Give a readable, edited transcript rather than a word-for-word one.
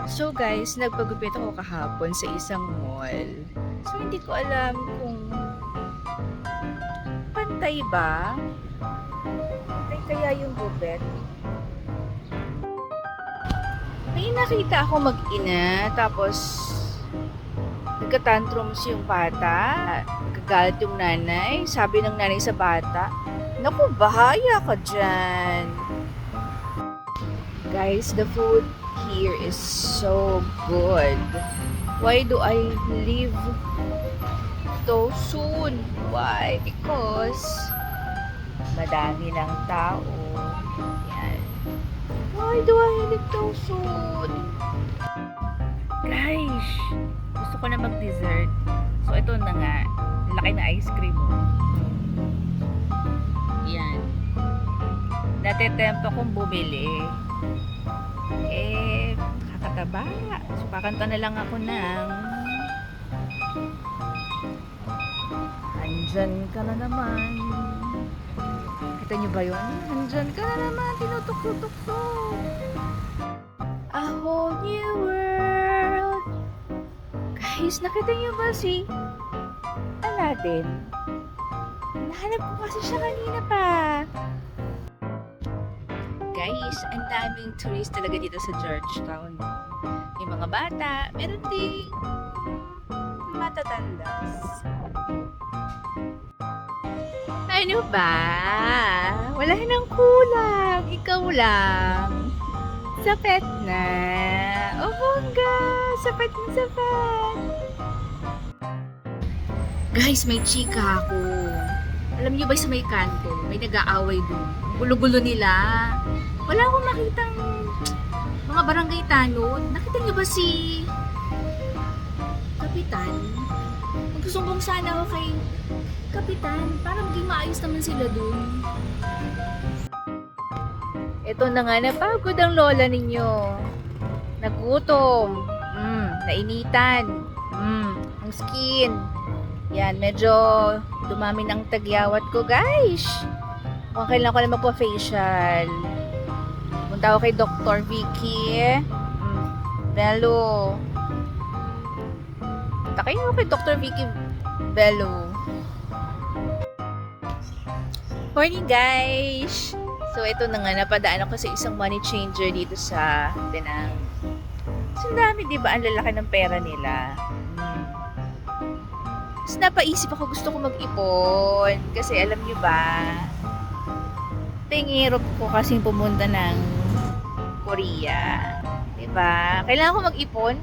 So guys, nagpagupit ako kahapon sa isang mall. So hindi ko alam kung pantay ba? Pantay kaya yung gupit? May nakita ako mag-ina, tapos nagka-tantrums yung bata. Nagagalit yung nanay. Sabi ng nanay sa bata, "Naku, bahaya ka dyan." Guys, the food here is so good. Why do I leave so soon? Why? Because madami ng tao. Yan. Why do I leave so soon? Guys, gusto ko na mag-dessert. So, ito na nga. Laki na ice cream mo. Yan. Natitempo kong bumili. Kakataba. So, kakanta na lang ako ng "Andyan ka na naman." Kita niyo ba yun? "Andyan ka na naman, tinutok-tutok." A whole new world. Guys, nakita niyo ba si Aladdin? Nahanap ko kasi siya kanina pa. Guys, ang daming tourist talaga dito sa Georgetown. May mga bata, meron ding matatandas. Ano ba? Wala nang kulang. Ikaw lang. Sapat na. O bongga. Sapat na sapat. Guys, may chika ako. Alam niyo ba sa may kanto, may nag-aaway doon. Gulo-gulo nila. Wala akong makitang mga barangay tanod. Nakita niyo ba si Kapitan? Magsusumbong sana ako kay Kapitan para maging maayos naman sila dun. Ito na nga, napagod ang lola ninyo. Nagutom. Nainitan. Ang skin. Yan, medyo dumami ng tagyawat ko, guys. Mukhang kailangan ko na magpa-facial. Punta ako kay Dr. Vicky. Bello. Punta kayo kay Dr. Vicky Bello. Morning, guys! So, ito na nga, napadaan ako sa isang money changer dito sa Penang. So, dami, di ba? Ang lalaki ng pera nila. Tapos, napaisip ako, gusto ko mag-ipon. Kasi, alam nyo ba, pangirap ko kasi pumunta ng Korea. Di ba? Kailangan ko mag-ipon